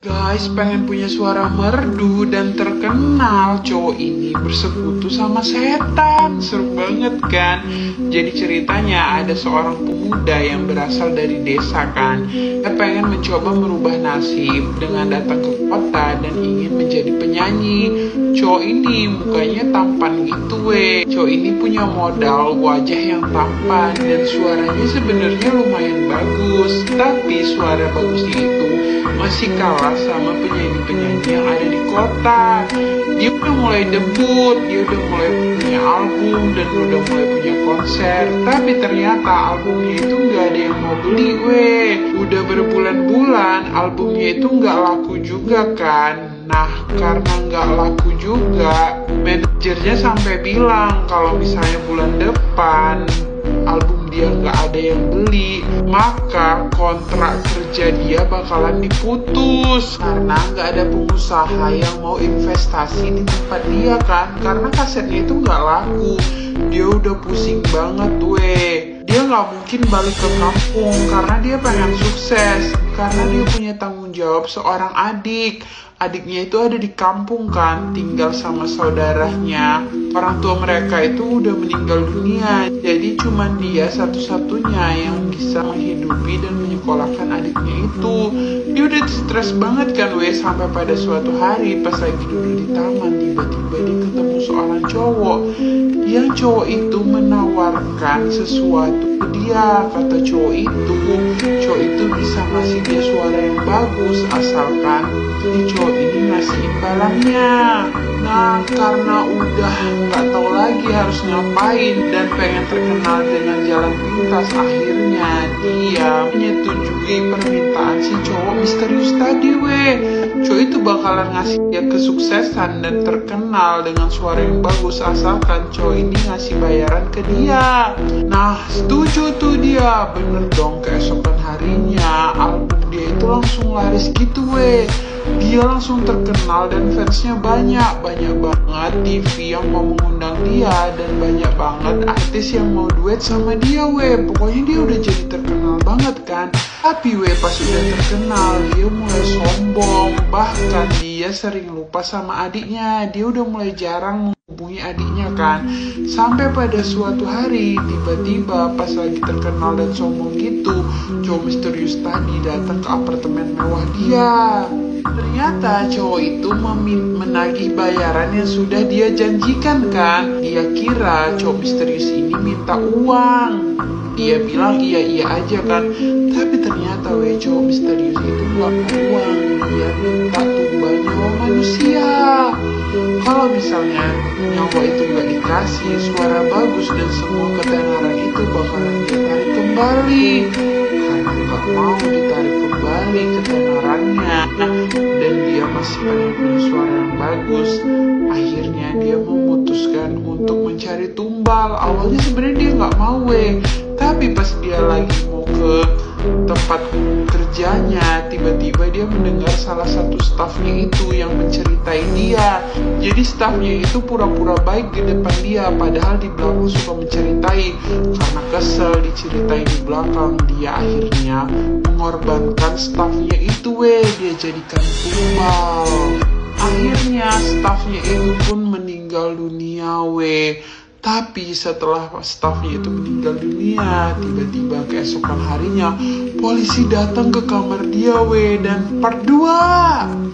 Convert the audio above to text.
Guys, pengen punya suara merdu dan terkenal. Cowok ini bersekutu sama setan. Seru banget kan? Jadi ceritanya ada seorang pemuda yang berasal dari desa kan. Dia pengen mencoba merubah nasib dengan datang ke kota dan ingin menjadi penyanyi. Cowok ini mukanya tampan gitu Cowok ini punya modal wajah yang tampan dan suaranya sebenarnya lumayan bagus. Tapi suara bagusnya itu masih kalah sama penyanyi-penyanyi yang ada di kota. Dia udah mulai debut, dia udah mulai punya album dan udah mulai punya konser. Tapi ternyata albumnya itu nggak ada yang mau beli Udah berbulan-bulan albumnya itu nggak laku juga kan. Nah karena nggak laku juga, manajernya sampai bilang kalau misalnya bulan depan album dia nggak ada yang beli, maka kontrak kerja dia bakalan diputus karena nggak ada pengusaha yang mau investasi di tempat dia kan, karena kasetnya itu nggak laku. Dia udah pusing banget dia nggak mungkin balik ke kampung karena dia pengen sukses, karena dia punya tanggung jawab seorang adiknya itu ada di kampung kan, tinggal sama saudaranya. Orang tua mereka itu udah meninggal dunia, jadi cuma dia satu-satunya yang bisa menghidupi dan menyekolahkan adiknya itu. Dia udah stres banget kan sampai pada suatu hari pas lagi duduk di taman, tiba-tiba dia ketemu seorang cowok. Yang cowok itu menawarkan sesuatu ke dia. Kata cowok itu bisa ngasih dia suara yang bagus asalkan si cowok ini ngasih imbalannya. Nah karena udah nggak tahu lagi harus ngapain dan pengen terkenal dengan jalan pintas, akhirnya dia menyetujui permintaan si cowok misterius tadi Cowok itu bakalan ngasih dia kesuksesan dan terkenal dengan suara yang bagus asalkan cowok ini ngasih bayaran ke dia. Nah setuju tuh dia, bener dong. Keesokan harinya album dia itu langsung laris gitu Dia langsung terkenal dan fansnya banyak banget TV yang mau mengundang dia, dan banyak banget artis yang mau duet sama dia Pokoknya dia udah jadi terkenal banget kan. Tapi pas udah terkenal dia mulai sombong, bahkan dia sering lupa sama adiknya. Dia udah mulai jarang menghubungi adiknya kan. Sampai pada suatu hari tiba-tiba pas lagi terkenal dan sombong gitu, cowok misterius tadi datang ke apartemen mewah dia. Ternyata cowok itu menagih bayaran yang sudah dia janjikan kan. Dia kira cowok misterius ini minta uang. Dia bilang iya aja kan. Tapi ternyata cowok misterius itu gak mau uang. Dia minta tumbal nyawa manusia. Kalau misalnya nyawa itu gak dikasih, suara bagus dan semua ketenaran itu bakalan ditarik kembali. Karena gak mau ditarik kembali ketenarannya, dan dia masih pengen punya suara yang bagus. Akhirnya dia memutuskan untuk mencari tumbal. Awalnya sebenarnya dia nggak mau tapi pas dia lagi mau ke tempat kerjanya, tiba-tiba dia mendengar salah satu stafnya itu yang menceritai dia. Jadi stafnya itu pura-pura baik di depan dia, padahal di belakang suka menceritai. Karena kesel diceritain di belakang, dia akhirnya mengorbankan stafnya itu dia jadikan tumbal. Akhirnya stafnya itu pun meninggal dunia Tapi setelah stafnya itu meninggal dunia, tiba-tiba keesokan harinya polisi datang ke kamar dia dan part 2.